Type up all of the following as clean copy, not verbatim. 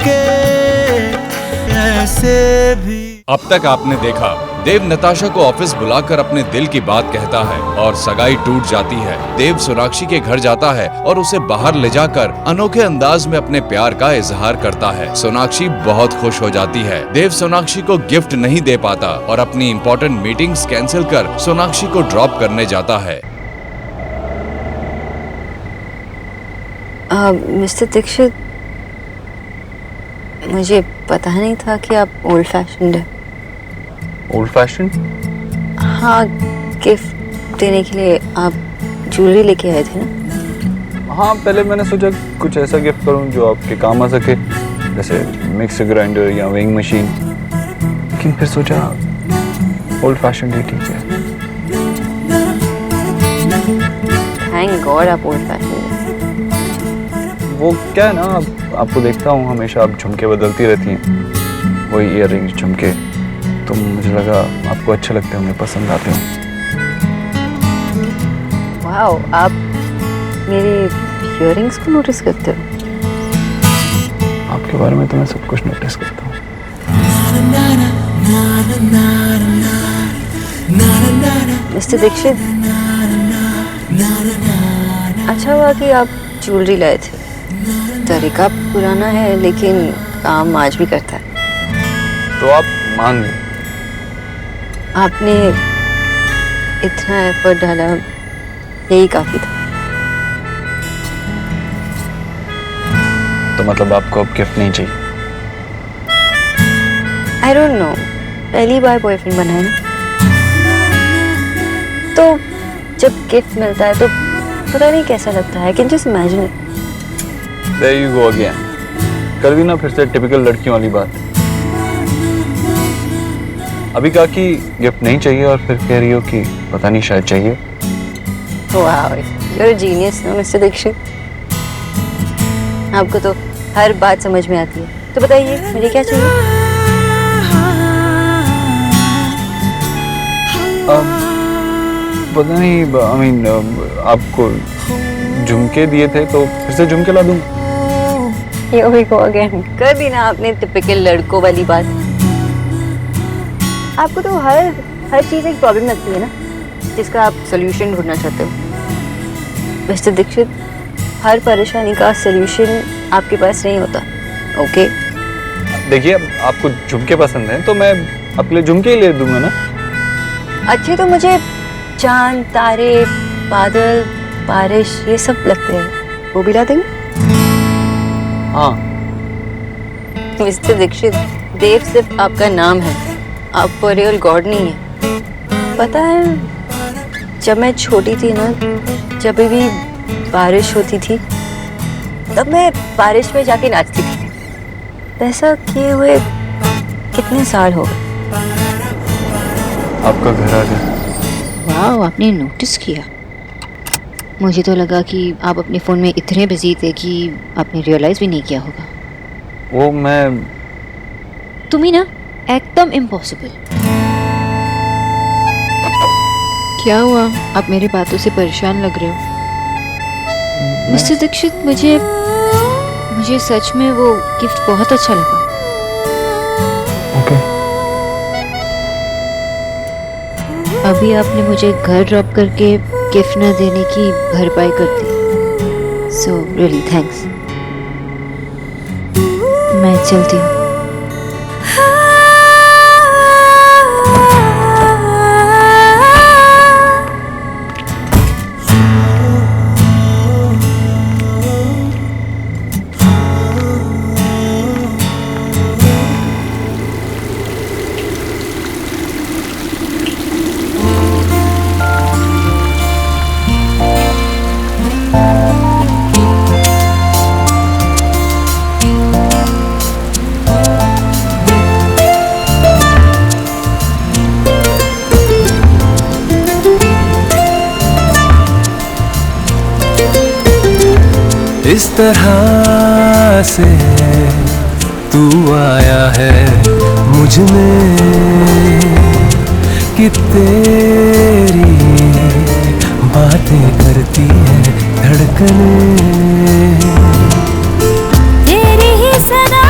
के ऐसे भी। अब तक आपने देखा देव नताशा को ऑफिस बुलाकर अपने दिल की बात कहता है और सगाई टूट जाती है। देव सोनाक्षी के घर जाता है और उसे बाहर ले जाकर अनोखे अंदाज में अपने प्यार का इजहार करता है। सोनाक्षी बहुत खुश हो जाती है। देव सोनाक्षी को गिफ्ट नहीं दे पाता और अपनी इम्पोर्टेंट मीटिंग्स कैंसिल कर सोनाक्षी को ड्रॉप करने जाता है। मिस्टर दीक्षित, मुझे पता नहीं था कि आप ओल्ड फैशन्ड है। Old fashion? हाँ, गिफ्ट देने के लिए आप ज्वेलरी लेके आए थे ना? हाँ, पहले मैंने सोचा कुछ ऐसा गिफ्ट करूं जो आपके काम आ सके, जैसे मिक्सर ग्राइंडर या वेइंग मशीन, लेकिन फिर सोचा ओल्ड फैशन ही ठीक है। थैंक गॉड आप ओल्ड फैशन्ड है। वो क्या है ना, आपको देखता हूँ हमेशा आप झुमके बदलती रहती हैं, वही ईयररिंग्स झुमके, तो मुझे लगा आपको अच्छे लगते होंगे, पसंद आते होंगे। वाओ, आप मेरे ईयररिंग्स को नोटिस करते हो? आपके बारे में तो मैं सब कुछ नोटिस करता हूँ। मिस्टर दीक्षित, अच्छा हुआ कि आप ज्वेलरी लाए थे। तरीका पुराना है लेकिन काम आज भी करता है। तो आप मान लें। आपने इतना एफर्ट डाला, यही काफी था। तो मतलब आपको अब गिफ्ट नहीं चाहिए? आई डोंट नो, पहली बार बॉयफ्रेंड बना है ना, तो जब गिफ्ट मिलता है तो पता नहीं कैसा लगता है। Can just imagine it. There you go again. कर दी ना फिर से टिपिकल लड़कियों वाली बात। अभी कहा कि गिफ्ट नहीं चाहिए और फिर कह रही हो कि पता नहीं शायद चाहिए। वाओ, you're a genius ना मिस्टर दीक्षित। आपको तो हर बात समझ में आती है। तो बताइए मुझे क्या चाहिए? पता नहीं, I mean, आपको झुमके दिए थे तो फिर से झुमके ला दूं। Here we go again. कर दी ना आपने टिपिकल लड़कों वाली बात। आपको तो हर चीज़ एक प्रॉब्लम लगती है ना, जिसका आप सोल्यूशन ढूंढना चाहते हो। मिस्टर दीक्षित, हर परेशानी का सोल्यूशन आपके पास नहीं होता। ओके? देखिए, आपको झुमके पसंद हैं तो मैं आपके लिए झुमके ही ले दूंगा ना। अच्छे तो मुझे चांद, तारे, बादल, बारिश ये सब लगते हैं, वो भी ला देंगे? हाँ। मिस्टर दीक्षित, देव सिर्फ आपका नाम है, आप रियल गॉड नहीं है। पता है, जब मैं छोटी थी ना, जब भी बारिश होती थी तब मैं बारिश में जाके नाचती थी। ऐसा किए हुए कितने साल हो गए। आपका घर आ गया। वाह, आपने नोटिस किया। मुझे तो लगा कि आप अपने फ़ोन में इतने बिजी थे कि आपने रियलाइज़ भी नहीं किया होगा। वो मैं तुम ही ना, एकदम इम्पॉसिबल। क्या हुआ, आप मेरी बातों से परेशान लग रहे हो? मिस्टर दीक्षित, मुझे सच में वो गिफ्ट बहुत अच्छा लगा। ओके। अभी आपने मुझे घर ड्रॉप करके गिफ्ट न देने की भरपाई कर दी। So really thanks. मैं चलती हूँ। इस तरह से तू आया है मुझ में कि तेरी बातें करती है धड़कनें, तेरी ही सदा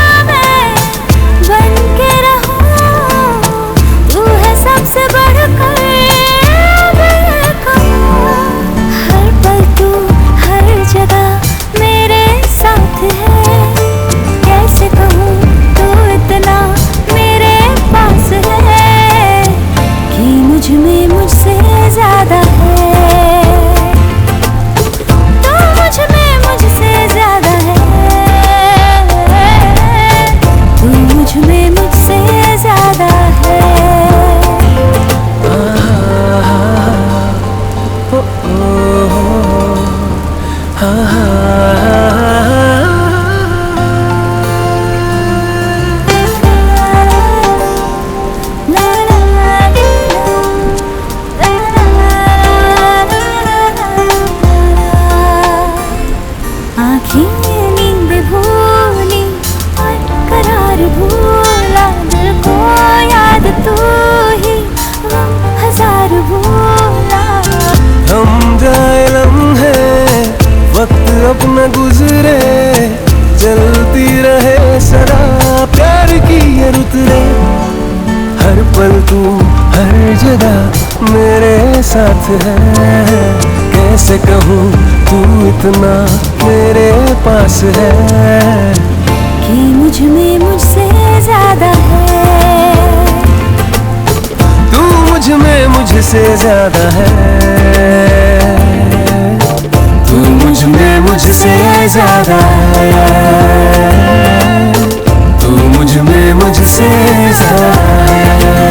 साथ है, कैसे कहूँ तू इतना मेरे पास है कि मुझ में मुझसे ज्यादा है, तू मुझ में मुझसे ज्यादा है, तू मुझ में मुझसे ज्यादा है, तू मुझ में मुझसे ज्यादा है।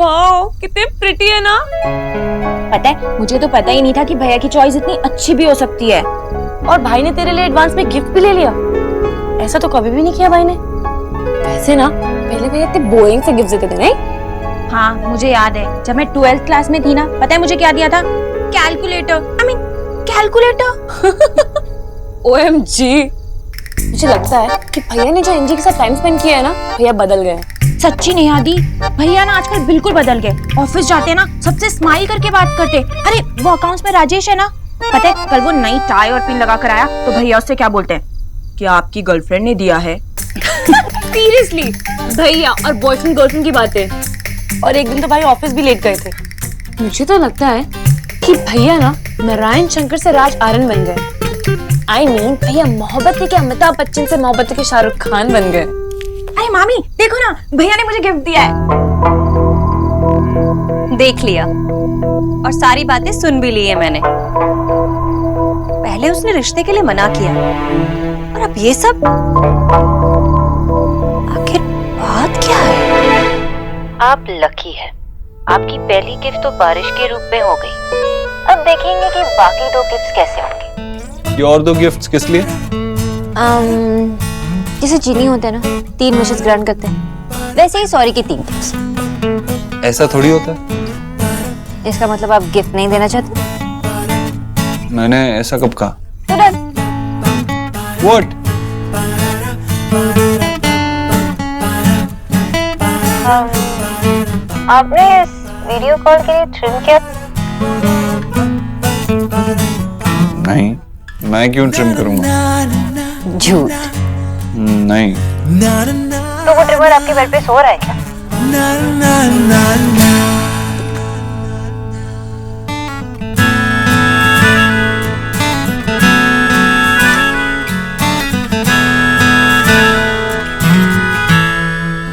वाओ, कितने प्रिटी है ना। पता है, मुझे तो पता ही नहीं था कि भैया की चॉइस इतनी अच्छी भी हो सकती है। और भाई ने तेरे लिए एडवांस में गिफ्ट भी ले लिया। ऐसा तो कभी भी नहीं किया भाई ने। वैसे ना पहले भैया इतने बोरिंग से गिफ्ट देते थे नहीं? हाँ, मुझे याद है जब मैं 12th क्लास में थी ना, पता है मुझे क्या दिया था? कैलकुलेटर। कैलकुलेटर। OMG। मुझे लगता है कि भैया ने जो एनजी के साथ टाइम स्पेंड किया है ना, भैया बदल गए। सच्ची नहीं आदि, भैया ना आजकल बिल्कुल बदल गए। ऑफिस जाते ना सबसे स्माइल करके बात करते। अरे वो अकाउंट्स में राजेश है ना, पता है कल वो नई टाई और पिन लगा कर आया तो भैया उससे क्या बोलते हैं? क्या आपकी गर्लफ्रेंड ने दिया है? सीरियसली, भैया और बॉयफ्रेंड गर्लफ्रेंड की बातें। और एक दिन तो भाई ऑफिस भी लेट गए थे। मुझे तो लगता है कि भैया ना नारायण शंकर से राज आर्यन बन गए। I mean, भैया मोहब्बती के अमिताभ बच्चन से मोहब्बती के शाहरुख खान बन गए। अरे मामी देखो ना, भैया ने मुझे गिफ्ट दिया है। देख लिया और सारी बातें सुन भी ली है मैंने। पहले उसने रिश्ते के लिए मना किया और अब ये सब। आखिर बात क्या है? आप लकी है, आपकी पहली गिफ्ट तो बारिश के रूप में हो गई। अब देखेंगे कि बाकी 2 गिफ्ट्स कैसे होंगे। ये और 2 गिफ्ट्स किस लिए? जैसे चीनी होता है ना, 3 विशेस ग्रांट करते हैं, वैसे ही सॉरी की 3 गिफ्ट्स। ऐसा थोड़ी होता है। इसका मतलब आप गिफ्ट नहीं देना चाहते? मैंने ऐसा कब कहा? तो डन। What? आपने इस वीडियो कॉल के लिए ट्रिम किया? नहीं, मैं क्यों ट्रिम करूंगा? झूठ। नहीं। तो वो ट्रिमर आपके बेड पे सो रहा है क्या?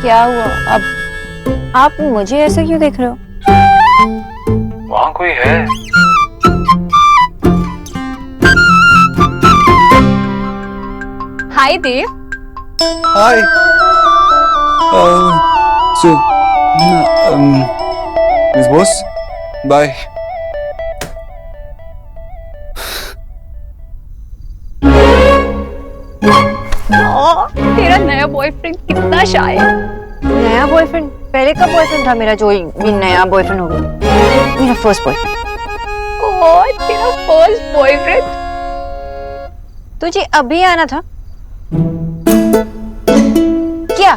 क्या हुआ? अब आप मुझे ऐसे क्यों देख रहे हो? वहाँ कोई है? Hi Dev. Hi. Miss boss, bye. तेरा नया बॉयफ्रेंड कितना शाय है। नया बॉयफ्रेंड? पहले का बॉयफ्रेंड था मेरा जो ये नया बॉयफ्रेंड हो गया। मेरा फर्स्ट बॉयफ्रेंड। ओह, तेरा फर्स्ट बॉयफ्रेंड? तुझे अभी आना था क्या?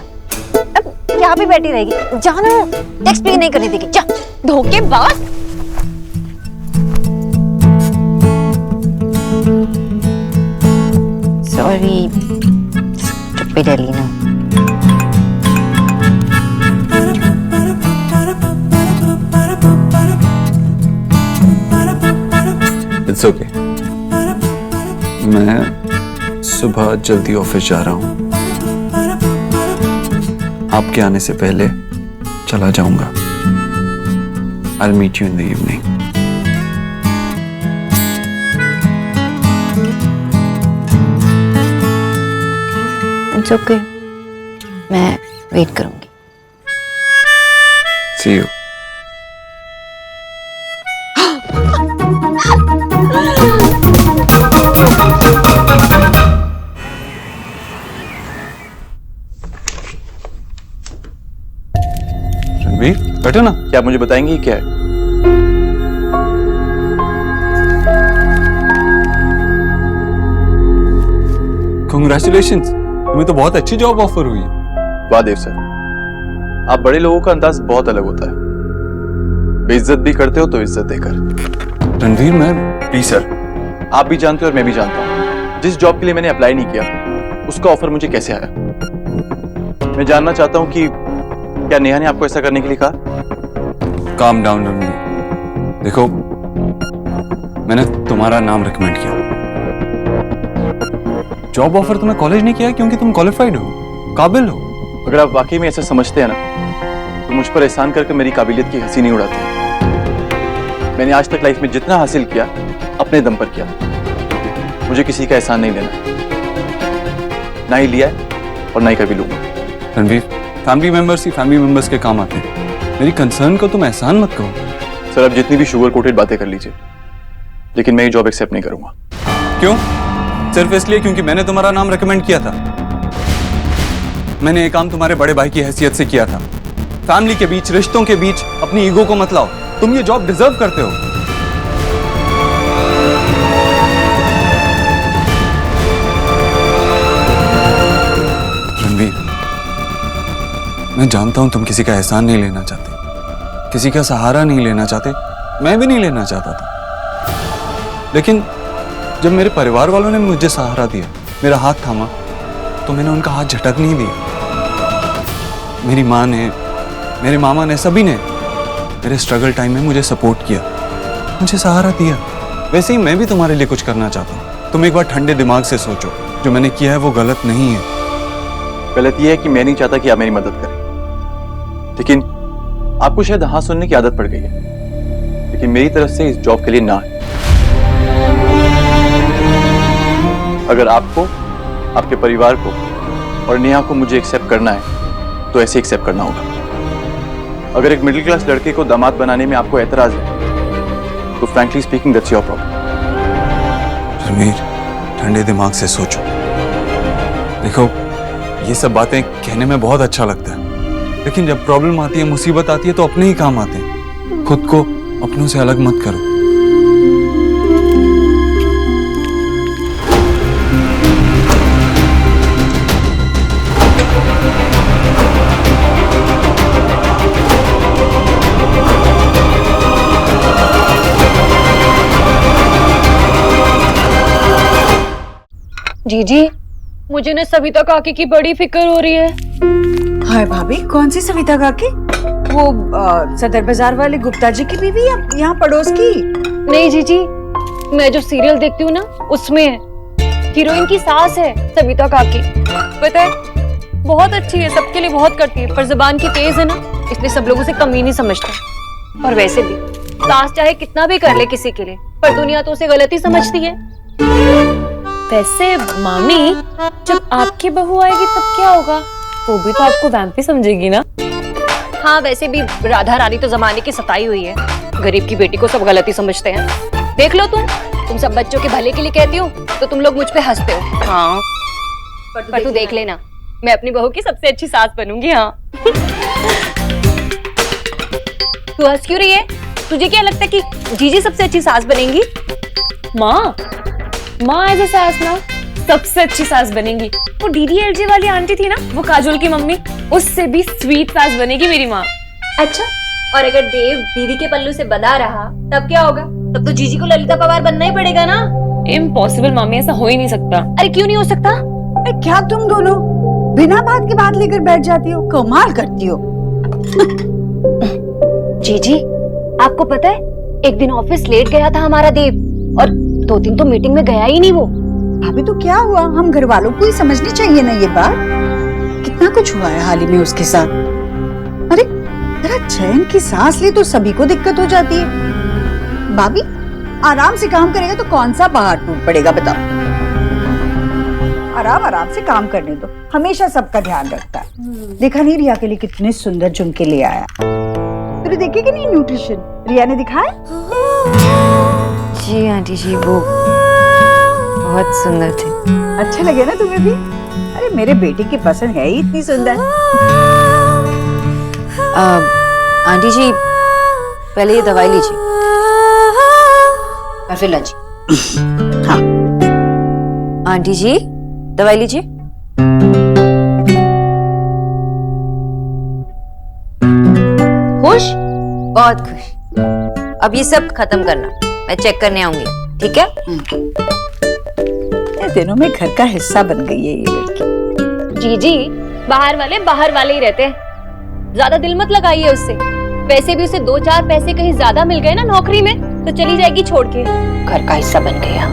अब यहाँ पे बैठी रहेगी? जाना, टेक्स्ट भी नहीं करने देगी। जा। धोखेबाज। Sorry stupid Elina. It's okay. मैं सुबह जल्दी ऑफिस जा रहा हूँ। आपके आने से पहले चला जाऊंगा। I'll meet you in the evening. It's okay. मैं वेट करूंगी। See you. रणवीर, बैठो ना। क्या आप मुझे बताएंगे क्या है? Congratulations, तुम्हें तो बहुत अच्छी जॉब ऑफर हुई है। वाह देव सर, आप बड़े लोगों का अंदाज बहुत अलग होता है। बेइज्जत भी करते हो तो इज्जत देकर। रणवीर, मैं प्लीज सर, आप भी जानते हो और मैं भी जानता हूँ जिस जॉब के लिए मैंने अप्लाई नहीं किया उसका ऑफर मुझे कैसे आया। मैं जानना चाहता हूँ कि क्या नेहा ने आपको ऐसा करने के लिए कहा? काम डाउन रणवीर, देखो मैंने तुम्हारा नाम रिकमेंड किया। जॉब ऑफर तुम्हें कॉलेज ने किया क्योंकि तुम क्वालिफाइड हो, काबिल हो। अगर आप वाकई में ऐसा समझते हैं ना, तो मुझ पर एहसान करके मेरी काबिलियत की हंसी नहीं उड़ाते। मैंने आज तक लाइफ में जितना हासिल किया अपने दम पर किया, मुझे किसी का एहसान नहीं लेना, ना ही लिया है और ना ही कभी लूंगा। रणवीर, फैमिली मेंबर्स ही फैमिली मेंबर्स के काम आते हैं। मेरी कंसर्न को तुम एहसान मत कहो। सर, आप जितनी भी शुगर कोटेड बातें कर लीजिए, लेकिन मैं ये जॉब एक्सेप्ट नहीं करूंगा। क्यों? सिर्फ इसलिए क्योंकि मैंने तुम्हारा नाम रेकमेंड किया था? मैंने ये काम तुम्हारे बड़े भाई की हैसियत से किया था। फैमिली के बीच, रिश्तों के बीच अपनी ईगो को मत लाओ। तुम ये जॉब डिजर्व करते हो। रणवीर, मैं जानता हूं तुम किसी का एहसान नहीं लेना चाहते, किसी का सहारा नहीं लेना चाहते, मैं भी नहीं लेना चाहता था। लेकिन जब मेरे परिवार वालों ने मुझे सहारा दिया, मेरा हाथ थामा, तो मैंने उनका हाथ झटक नहीं दिया। मेरी माँ ने, मेरे मामा ने, सभी ने मेरे स्ट्रगल टाइम में मुझे सपोर्ट किया, मुझे सहारा दिया। वैसे ही मैं भी तुम्हारे लिए कुछ करना चाहता हूँ। तुम एक बार ठंडे दिमाग से सोचो, जो मैंने किया है वो गलत नहीं है। गलत यह है कि मैं नहीं चाहता कि आप मेरी मदद करें, लेकिन आपको शायद हाँ सुनने की आदत पड़ गई है। लेकिन मेरी तरफ से इस जॉब के लिए ना है। अगर आपको, आपके परिवार को और नेहा को मुझे एक्सेप्ट करना है तो ऐसे एक्सेप्ट करना होगा। अगर एक मिडिल क्लास लड़के को दामाद बनाने में आपको एतराज है तो frankly speaking that's your problem. Ranveer, ठंडे दिमाग से सोचो। देखो, ये सब बातें कहने में बहुत अच्छा लगता है, लेकिन जब प्रॉब्लम आती है, मुसीबत आती है, तो अपने ही काम आते हैं। खुद को अपनों से अलग मत करो। जीजी, मुझे ना सविता काकी की बड़ी फिक्र हो रही है। हाय भाभी, कौन सी सविता काकी? वो सदर बाजार वाले गुप्ता जी की बीवी या यहाँ पड़ोस की? नहीं जीजी, मैं जो सीरियल देखती हूँ ना, उसमें हीरोइन की सास है सविता काकी। पता है, बहुत अच्छी है, सबके लिए बहुत करती है, पर जुबान की तेज है ना, इसलिए सब लोग उसे कमी नहीं समझते। और वैसे भी सास चाहे कितना भी कर ले किसी के लिए, पर दुनिया तो उसे गलत ही समझती है। वैसे मामी, जब आपकी बहू आएगी तब क्या होगा? वो भी तो आपको वैम्पी समझेगी ना? हाँ, वैसे भी राधा रानी तो जमाने की सताई हुई है। गरीब की बेटी को सब गलत ही समझते हैं। देख लो तुम सब बच्चों के भले के लिए कहती हो तो तुम लोग मुझ पे हंसते हो। हाँ, पर तू देख लेना, मैं अपनी बहू की सबसे अच्छी सास बनूंगी। हाँ। तू हंस क्यों रही है? तुझे क्या लगता है कि जीजी सबसे अच्छी सास बनेंगी? माँ एज ए सास ना सबसे अच्छी सास बनेंगी। वो DDLJ वाली आंटी थी ना, वो काजोल की मम्मी, उससे भी स्वीट सास बनेगी मेरी माँ। अच्छा, और अगर देव बीवी के पल्लू से बंधा रहा तब क्या होगा? तब तो जीजी को ललिता पवार बनना ही पड़ेगा ना। इम्पॉसिबल मामी, ऐसा हो ही नहीं सकता। अरे क्यों नहीं हो सकता? क्या तुम दोनों बिना बात के बात लेकर बैठ जाती हो, कमाल करती हो। जीजी, आपको पता है, एक दिन ऑफिस लेट गया था हमारा देव, और 2 दिन तो मीटिंग में गया ही नहीं वो। भाभी तो क्या हुआ, हम घर वालों को ही समझनी चाहिए ना ये बात। कितना कुछ हुआ है हाल ही में उसके साथ। अरे जरा चैन की सांस ले तो सभी को दिक्कत हो जाती है। भाभी आराम से काम करेगा तो कौन सा पहाड़ टूट पड़ेगा, बताओ। आराम से काम करने दो, हमेशा सबका ध्यान रखता है। देखा नहीं रिया के लिए कितने सुंदर झुमके ले आया। तुझे देखे कि नहीं न्यूट्रिशन रिया ने दिखाया? जी आंटी जी, वो बहुत सुंदर थे। अच्छे लगे ना तुम्हें भी? अरे मेरे बेटे की पसंद है ही इतनी सुंदर। आंटी जी, पहले ये दवाई लीजिए और फिर लंच। हाँ आंटी जी, दवाई लीजिए। खुश? बहुत खुश। अब ये सब खत्म करना, मैं चेक करने आऊंगी, ठीक है? दिनों में घर का हिस्सा बन गई है ये लड़की। जीजी, बाहर वाले ही रहते हैं, ज्यादा दिल मत लगाइए उससे। वैसे भी उसे 2-4 पैसे कहीं ज्यादा मिल गए ना नौकरी में तो चली जाएगी छोड़ के। घर का हिस्सा बन गया।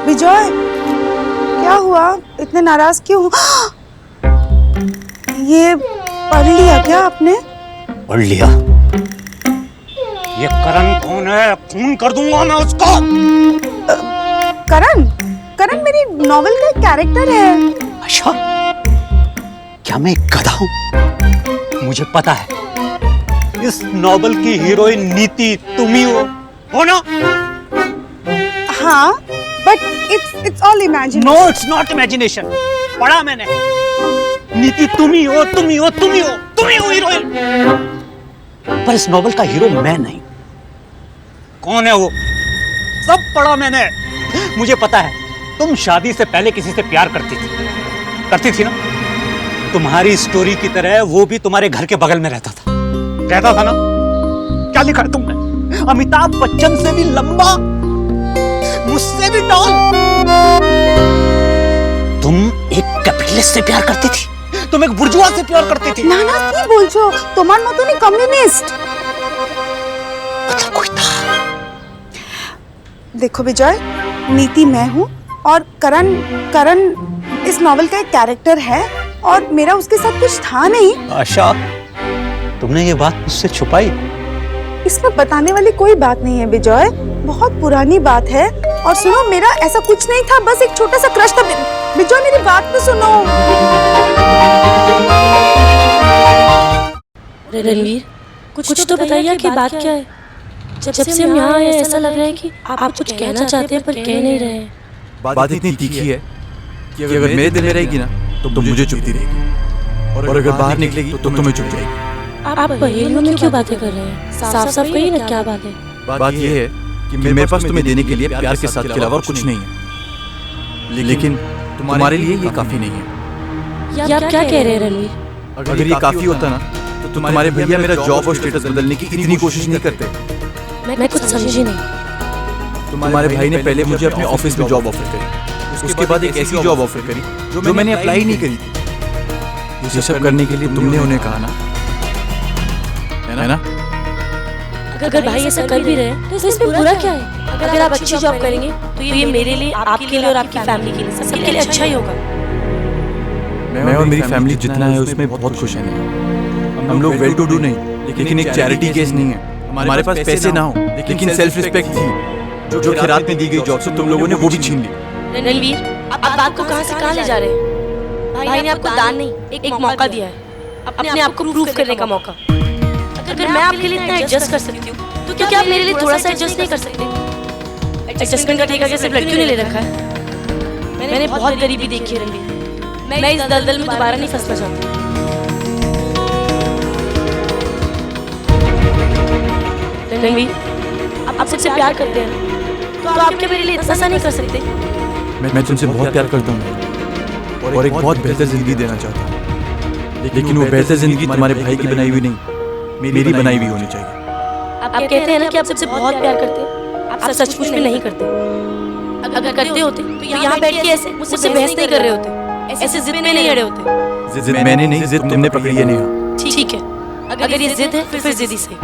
विजय, क्या हुआ? इतने नाराज क्यों? ये पढ़ लिया क्या आपने? पढ़ लिया। ये करण कौन है? खून कर दूंगा मैं उसको। करण? करण मेरी नॉवेल का एक कैरेक्टर है। अच्छा, क्या मैं एक गधा हूँ? मुझे पता है इस नॉवेल की हीरोइन नीति तुम ही हो ना? हाँ, but it's all imagination. No, it's not imagination. पढ़ा मैंने। नीति तुम ही हो हीरोइन। पर इस नॉवेल का हीरो मैं नहीं। कौन है वो? सब पढ़ा मैंने। मुझे पता है तुम शादी से पहले किसी से प्यार करती थी ना? तुम्हारी स्टोरी की तरह वो भी तुम्हारे घर के बगल में रहता था ना? क्या लिखा है तुमने? अमिताभ बच्चन से भी लंबा, मुझसे भी टॉल। तुम एक कैपिटलिस्ट से प्यार करती थी, तुम एक बुर्जुआ से प्यार करती थी। ना की बोलছো, তোমার মতনই कम्युनिस्ट। मतलब कोई था। देखो विजय, नीति मैं हूँ और करण इस नॉवेल का एक कैरेक्टर है और मेरा उसके साथ कुछ था नहीं। आशा, तुमने ये बात मुझसे छुपाई? इसमें बताने वाली कोई बात नहीं है विजय, बहुत पुरानी बात है। और सुनो, मेरा ऐसा कुछ नहीं था, बस एक छोटा सा क्रश था। विजय मेरी बात तो सुनो। रणवीर, कुछ तो बताइए कि बात क्या है? जब से हम यहाँ आए ऐसा लग रहा है कि आप कुछ कहना चाहते हैं पर कह नहीं रहे हैं। बात इतनी तीखी है कि अगर मेरे दिल में रहेगी ना तो मुझे चुभती रहेगी, और अगर बाहर निकलेगी तो तुम्हें चुभ जाएगी। आप पहेलियों में क्यों बातें कर रहे हैं? साफ कहिए ना क्या बात है। बात यह है कि मेरे पास तुम्हें देने के लिए प्यार के साथ के अलावा कुछ नहीं है, लेकिन तुम्हारे लिए ये काफी नहीं है। आप क्या कह रहे हैं रणवीर? अगर ये काफी होता ना तो तुम्हारे भैया मेरा जॉब और स्टेटस बदलने की इतनी कोशिश नहीं करते। मैं कुछ समझी नहीं। तुम्हारे भाई ने पहले मुझे अपने ऑफिस में जॉब ऑफर करी, उसके बाद एक ऐसी जॉब ऑफर करी जो मैंने अप्लाई नहीं करी थी। ये सब करने के लिए तुमने उन्हें कहा ना, है ना? अगर भाई ऐसा कर भी रहे हैं तो इसमें बुरा क्या है? अगर आप अच्छी जॉब करेंगे तो ये मेरे लिए, आपके लिए और आपकी फैमिली के लिए, सबके लिए अच्छा ही होगा। मैं और मेरी फैमिली जितना है उसमें बहुत खुश हैं। हम लोग वेल टू डू नहीं, लेकिन एक चैरिटी केस नहीं है। हमारे पास पैसे ना हो लेकिन सेल्फ रिस्पेक्ट थी, जो खैरात में दी गई जॉब से तुम लोगों ने वो भी छीन ली। रणवीर, आप बात को कहां से कहां ले जा रहे हैं? भाई ने आपको दान नहीं, एक मौका दिया है, अपने आप को प्रूव करने का मौका। अगर मैं आपके लिए इतना एडजस्ट कर सकती हूँ तो क्या आप मेरे लिए थोड़ा सा एडजस्ट नहीं कर सकते? एडजस्टमेंट का ठेका सिर्फ लड़कियों ने ले रखा है। मैंने बहुत गरीबी देखी है रणवीर, मैं इस दलदल में दोबारा नहीं फंसना चाहती। रणवीर, आप मुझसे प्यार करते हैं तो आप क्या मेरे लिए इतना सा नहीं कर सकते? मैं तुमसे बहुत प्यार करता हूँ और एक बहुत बेहतर जिंदगी देना चाहता हूँ, लेकिन वो बेहतर जिंदगी तुम्हारे भाई की बनाई हुई नहीं, मेरी बनाई हुई होनी चाहिए। आप कहते हैं ना कि आप सबसे बहुत प्यार करते हैं, आप सचमुच में नहीं करते। अगर करते होते तो यहाँ बैठ के ऐसे मुझसे बहस नहीं कर रहे होते, ऐसे जिद में नहीं अड़े होते। जिद मैंने नहीं, जिद तुमने पकड़ी है नेहा। ठीक है, अगर ये जिद है फिर जिद ही सही।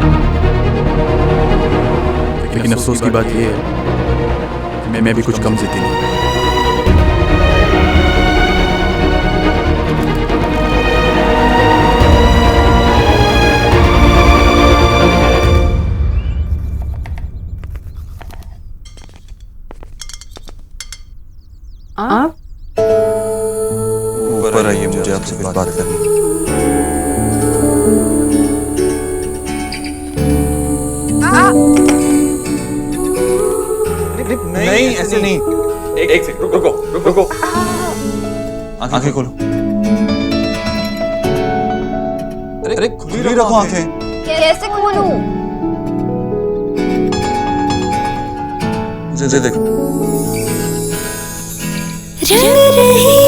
लेकिन अफसोस की बात ये है कि मैं भी कुछ कम जिद्दी नहीं। आप ऊपर आइए, मुझे आपसे बात करनी है। नहीं, ऐसे नहीं। एक सेकंड, रुको। आंखें खोलो। अरे खुली रखो आंखें। कैसे खोलूं? मुझे देखो। रंग रही